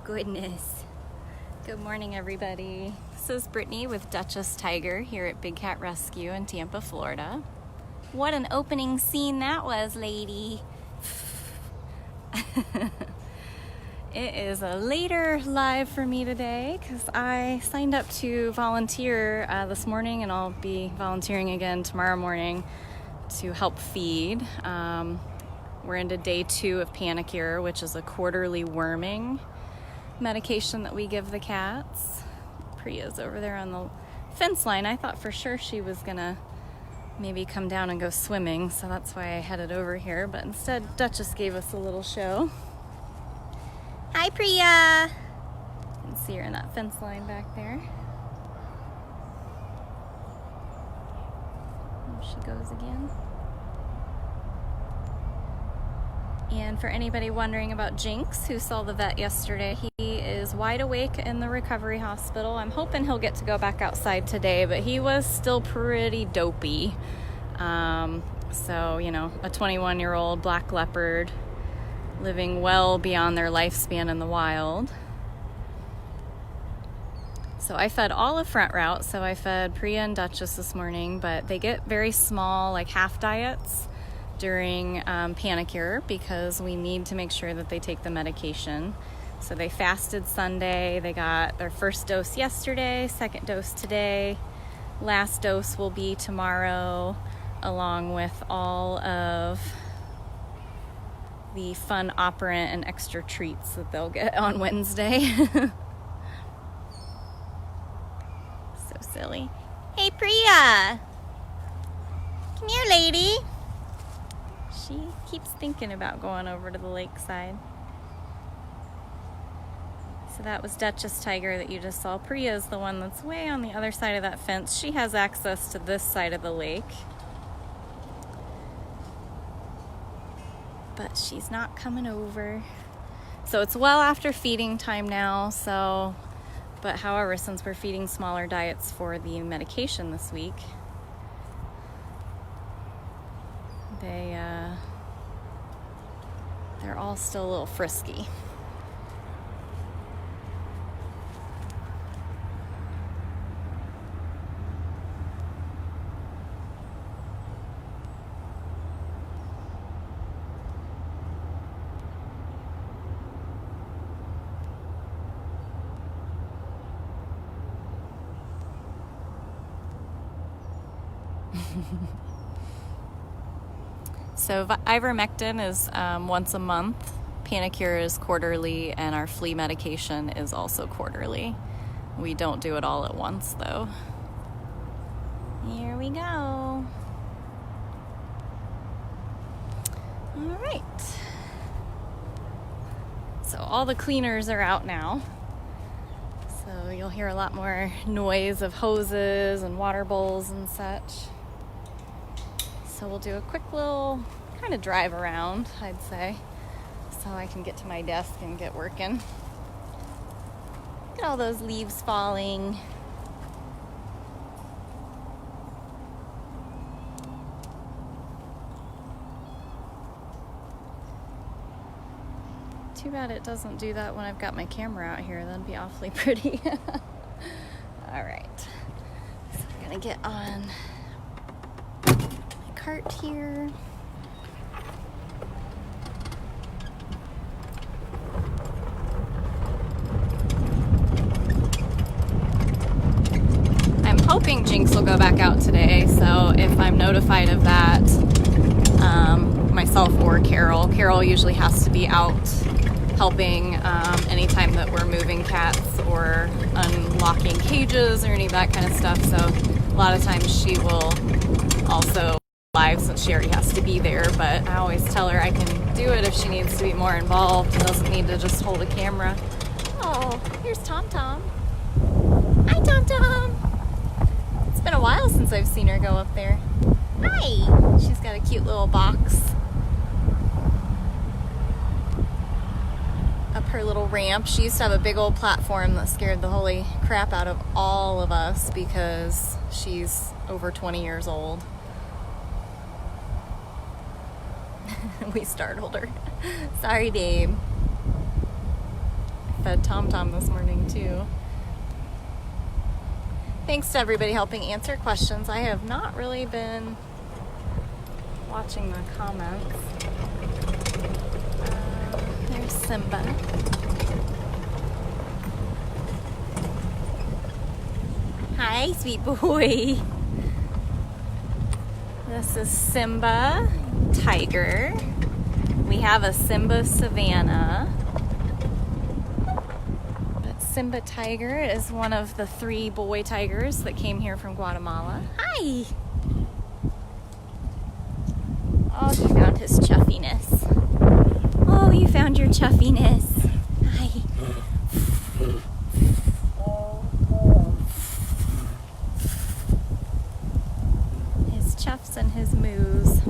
goodness. Good morning, everybody. This is Brittany with Dutchess Tiger here at Big Cat Rescue in Tampa, Florida. What an opening scene that was, lady. It is a later live for me today because I signed up to volunteer this morning, and I'll be volunteering again tomorrow morning to help feed. We're into day 2 of Panicure, which is a quarterly worming medication that we give the cats. Priya's over there on the fence line. I thought for sure she was gonna maybe come down and go swimming, so that's why I headed over here, but instead Dutchess gave us a little show. Hi, Priya! You can see her in that fence line back there. There she goes again. And for anybody wondering about Jinx, who saw the vet yesterday, he is wide awake in the recovery hospital. I'm hoping he'll get to go back outside today, but he was still pretty dopey. So, you know, a 21-year-old black leopard living well beyond their lifespan in the wild. So I fed all of Front Route, so I fed Priya and Dutchess this morning, but they get very small, like half diets during Panicure because we need to make sure that they take the medication. So they fasted Sunday. They got their first dose yesterday, second dose today. Last dose will be tomorrow, along with all of the fun operant and extra treats that they'll get on Wednesday. So silly. Hey, Priya! Come here, lady. She keeps thinking about going over to the lakeside. So that was Dutchess Tiger that you just saw. Priya is the one that's way on the other side of that fence. She has access to this side of the lake. But she's not coming over. So it's well after feeding time now, but however, since we're feeding smaller diets for the medication this week, they're all still a little frisky. So ivermectin is once a month, Panicure is quarterly, and our flea medication is also quarterly. We don't do it all at once, though. Here we go. All right. So all the cleaners are out now. So you'll hear a lot more noise of hoses and water bowls and such. So we'll do a quick little kind of drive around, I'd say, so I can get to my desk and get working. Look at all those leaves falling. Too bad it doesn't do that when I've got my camera out here. That'd be awfully pretty. All right, so we're gonna get on cart here. I'm hoping Jinx will go back out today, so if I'm notified of that, myself or Carol. Carol usually has to be out helping anytime that we're moving cats or unlocking cages or any of that kind of stuff, so a lot of times she will also live since she already has to be there, but I always tell her I can do it if she needs to be more involved and doesn't need to just hold a camera. Oh, here's Tom Tom. Hi, Tom Tom. It's been a while since I've seen her go up there. Hi. She's got a cute little box up her little ramp. She used to have a big old platform that scared the holy crap out of all of us because she's over 20 years old. We startled her. Sorry, babe. fed Tom Tom this morning too. Thanks to everybody helping answer questions. I have not really been watching the comments. There's Simba. Hi, sweet boy. This is Simba Tiger. We have a Simba Savannah. But Simba Tiger is one of the 3 boy tigers that came here from Guatemala. Hi! Oh, he found his chuffiness. Oh, you found your chuffiness. Hi. His chuffs and his moos.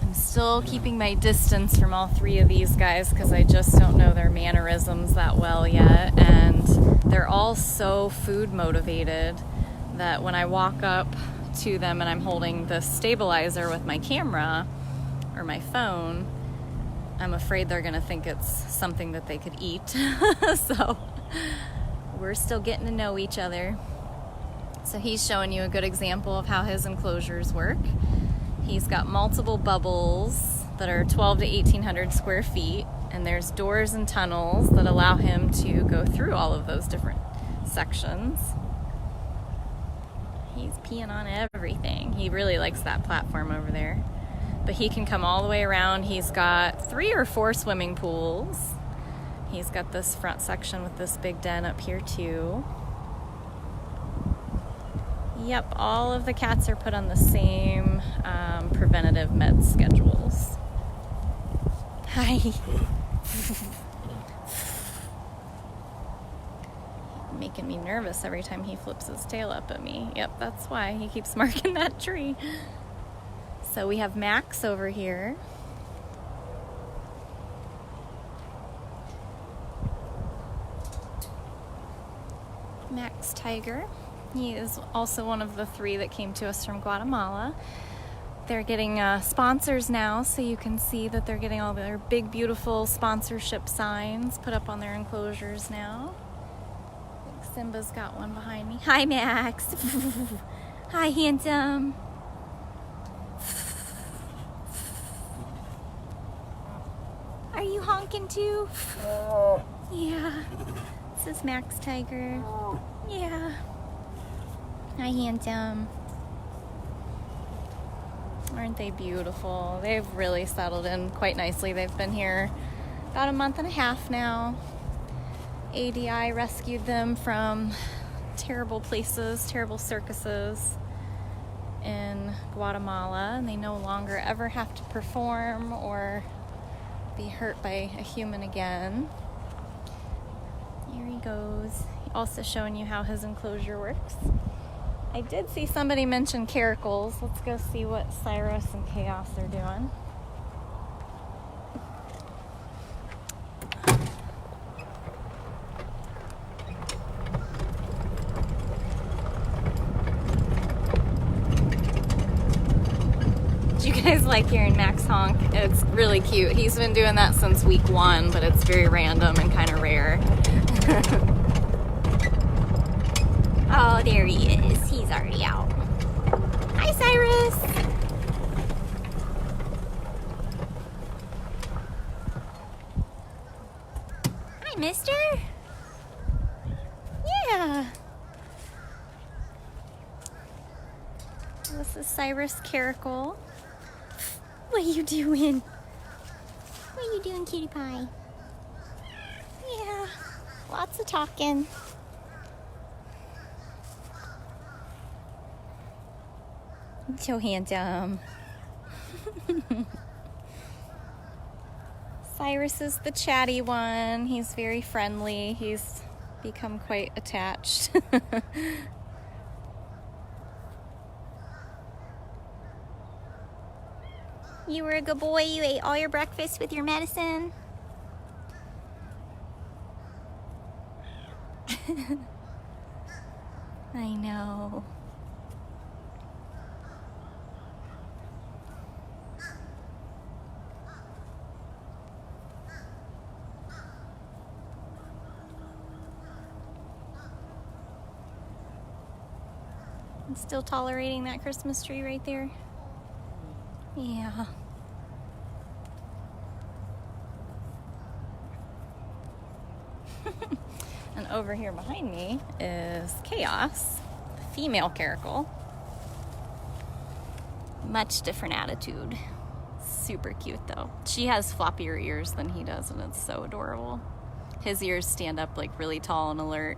I'm still keeping my distance from all 3 of these guys because I just don't know their mannerisms that well yet, and they're all so food motivated that when I walk up to them and I'm holding the stabilizer with my camera or my phone, I'm afraid they're gonna think it's something that they could eat. So we're still getting to know each other. So he's showing you a good example of how his enclosures work. He's got multiple bubbles that are 12 to 1800 square feet, and there's doors and tunnels that allow him to go through all of those different sections. He's peeing on everything. He really likes that platform over there. But he can come all the way around. He's got 3 or 4 swimming pools. He's got this front section with this big den up here too. Yep, all of the cats are put on the same preventative med schedules. Hi. Making me nervous every time he flips his tail up at me. Yep, that's why he keeps marking that tree. So we have Max over here. Max Tiger. He is also one of the 3 that came to us from Guatemala. They're getting sponsors now, so you can see that they're getting all their big, beautiful sponsorship signs put up on their enclosures now. I think Simba's got one behind me. Hi, Max. Hi, handsome. Are you honking too? Yeah. This is Max Tiger. Yeah. Hi, handsome. Aren't they beautiful? They've really settled in quite nicely. They've been here about a month and a half now. ADI rescued them from terrible places, terrible circuses in Guatemala, and they no longer ever have to perform or be hurt by a human again. Here he goes. Also showing you how his enclosure works. I did see somebody mention caracals. Let's go see what Cyrus and Chaos are doing. Do you guys like hearing Max honk? It's really cute. He's been doing that since week 1, but it's very random and kind of rare. Oh, there he is. He's already out. Hi, Cyrus. Hi, mister. Yeah. This is Cyrus Caracal. What are you doing? What are you doing, cutie pie? Yeah. Lots of talking. So handsome. Cyrus is the chatty one. He's very friendly. He's become quite attached. You were a good boy. You ate all your breakfast with your medicine. I know. Still tolerating that Christmas tree right there? Yeah. And over here behind me is Chaos, the female Caracal. Much different attitude. Super cute though. She has floppier ears than he does, and it's so adorable. His ears stand up like really tall and alert,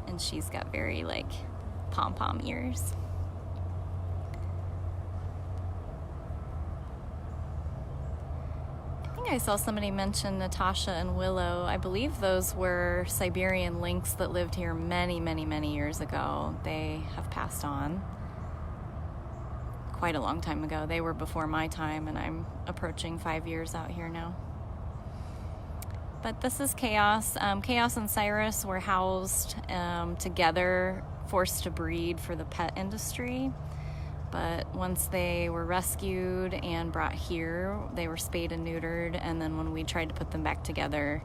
and she's got very like pom-pom ears. I saw somebody mention Natasha and Willow. I believe those were Siberian lynx that lived here many, many, many years ago. They have passed on quite a long time ago. They were before my time, and I'm approaching 5 years out here now. But this is Chaos. Chaos and Cyrus were housed together, forced to breed for the pet industry. But once they were rescued and brought here, they were spayed and neutered, and then when we tried to put them back together,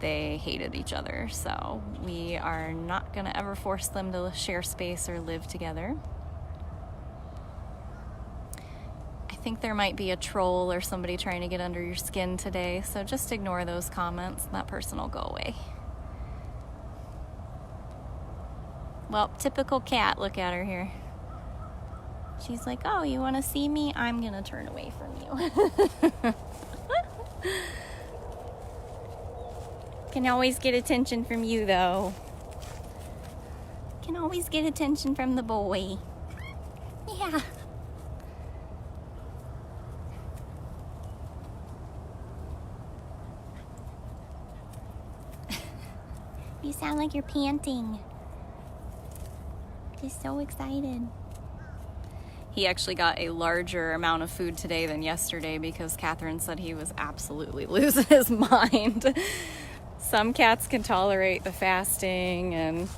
they hated each other. So we are not gonna ever force them to share space or live together. I think there might be a troll or somebody trying to get under your skin today, so just ignore those comments and that person will go away. Well, typical cat, look at her here. She's like, oh, you want to see me? I'm going to turn away from you. Can always get attention from you, though. Can always get attention from the boy. Yeah. You sound like you're panting. Just so excited. He actually got a larger amount of food today than yesterday because Catherine said he was absolutely losing his mind. Some cats can tolerate the fasting and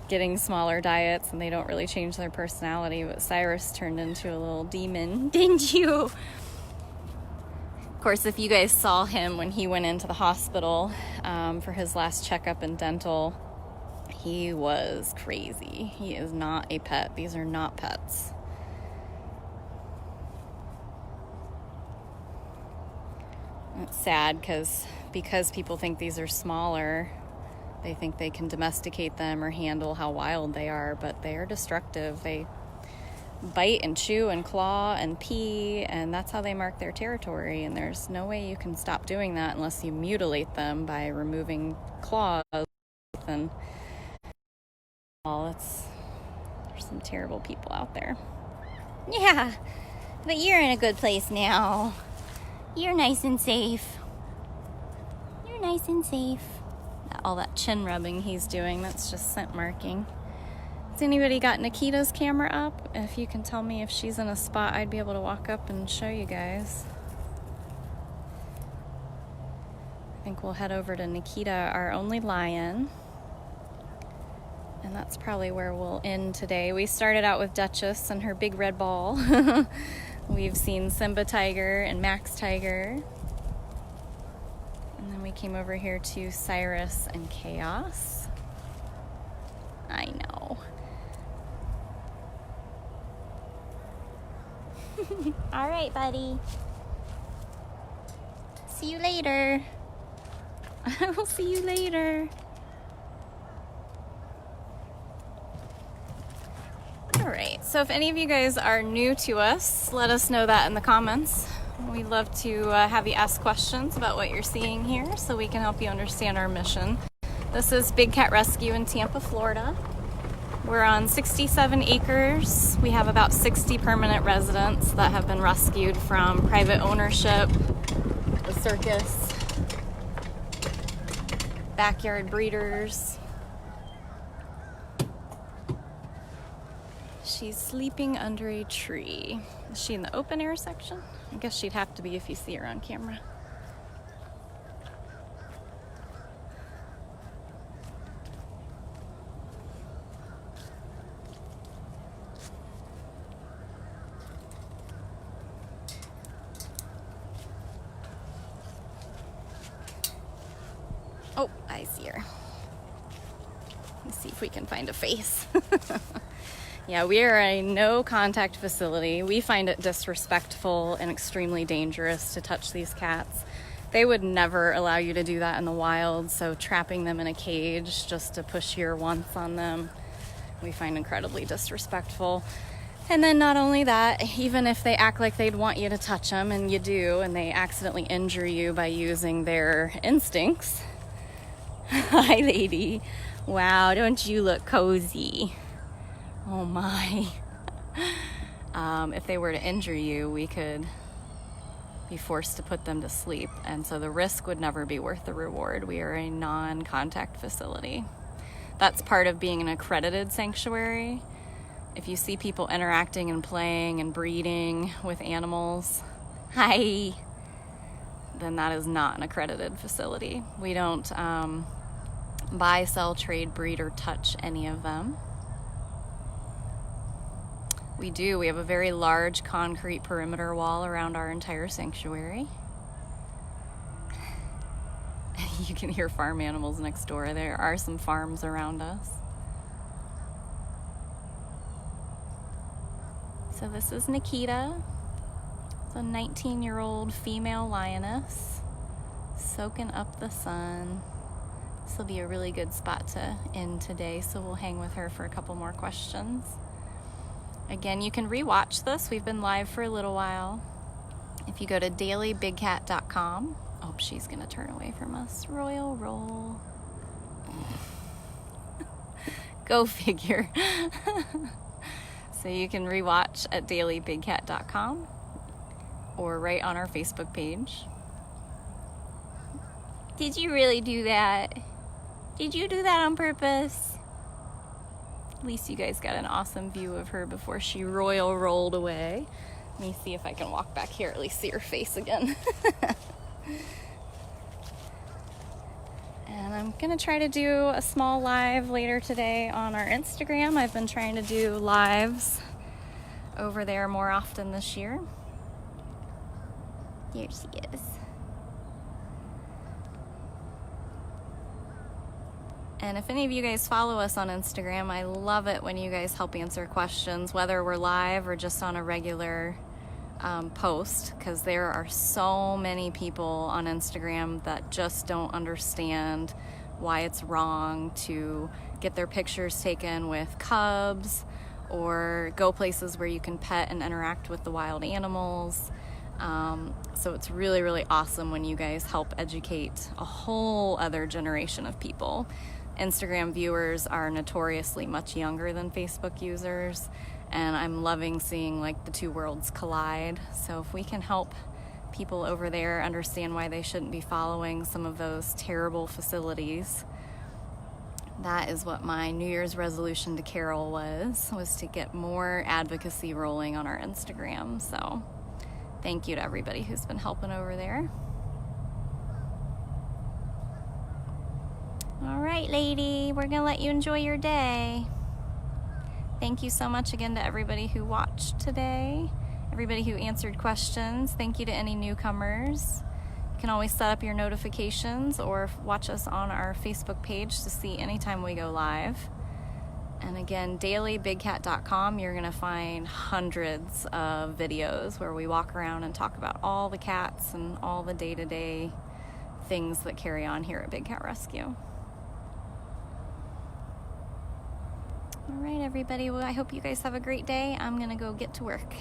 getting smaller diets, and they don't really change their personality, but Cyrus turned into a little demon, didn't you? Of course, if you guys saw him when he went into the hospital for his last checkup and dental, he was crazy. He is not a pet. These are not pets. It's sad because people think these are smaller, they think they can domesticate them or handle how wild they are, but they are destructive. They bite and chew and claw and pee, and that's how they mark their territory, and there's no way you can stop doing that unless you mutilate them by removing claws. And there's some terrible people out there. Yeah, but you're in a good place now. You're nice and safe. You're nice and safe. All that chin rubbing he's doing, that's just scent marking. Has anybody got Nikita's camera up? If you can tell me if she's in a spot, I'd be able to walk up and show you guys. I think we'll head over to Nikita, our only lion. And that's probably where we'll end today. We started out with Dutchess and her big red ball. We've seen Simba tiger and Max tiger. And then we came over here to Cyrus and Chaos. I know. All right, buddy. See you later. I will see you later. Alright, so if any of you guys are new to us, let us know that in the comments. We'd love to have you ask questions about what you're seeing here so we can help you understand our mission. This is Big Cat Rescue in Tampa, Florida. We're on 67 acres. We have about 60 permanent residents that have been rescued from private ownership, the circus, backyard breeders. She's sleeping under a tree. Is she in the open air section? I guess she'd have to be if you see her on camera. Oh, I see her. Let's see if we can find a face. Yeah, we are a no contact facility. We find it disrespectful and extremely dangerous to touch these cats. They would never allow you to do that in the wild, so trapping them in a cage just to push your wants on them, we find incredibly disrespectful. And then not only that, even if they act like they'd want you to touch them, and you do, and they accidentally injure you by using their instincts. Hi, lady. Wow, don't you look cozy? Oh my. If they were to injure you, we could be forced to put them to sleep, and so the risk would never be worth the reward. We are a non-contact facility. That's part of being an accredited sanctuary. If you see people interacting and playing and breeding with animals, hi, then that is not an accredited facility. We don't buy, sell, trade, breed, or touch any of them. We have a very large concrete perimeter wall around our entire sanctuary. You can hear farm animals next door. There are some farms around us. So this is Nikita. It's a 19-year-old female lioness soaking up the sun. This will be a really good spot to end today, so we'll hang with her for a couple more questions. Again, you can rewatch this. We've been live for a little while. If you go to dailybigcat.com. Oh, she's going to turn away from us. Royal roll. Go figure. So you can rewatch at dailybigcat.com or right on our Facebook page. Did you really do that? Did you do that on purpose? At least you guys got an awesome view of her before she royal rolled away. Let me see if I can walk back here, at least see her face again. And I'm gonna try to do a small live later today on our Instagram. I've been trying to do lives over there more often this year. Here she is. And if any of you guys follow us on Instagram, I love it when you guys help answer questions, whether we're live or just on a regular post, because there are so many people on Instagram that just don't understand why it's wrong to get their pictures taken with cubs or go places where you can pet and interact with the wild animals. So it's really, really awesome when you guys help educate a whole other generation of people. Instagram viewers are notoriously much younger than Facebook users, and I'm loving seeing like the two worlds collide. So if we can help people over there understand why they shouldn't be following some of those terrible facilities, that is what my New Year's resolution to Carol was to get more advocacy rolling on our Instagram. So thank you to everybody who's been helping over there. All right, lady, we're gonna let you enjoy your day. Thank you so much again to everybody who watched today, everybody who answered questions. Thank you to any newcomers. You can always set up your notifications or watch us on our Facebook page to see anytime we go live. And again, dailybigcat.com, you're gonna find hundreds of videos where we walk around and talk about all the cats and all the day-to-day things that carry on here at Big Cat Rescue. All right, everybody. Well, I hope you guys have a great day. I'm going to go get to work.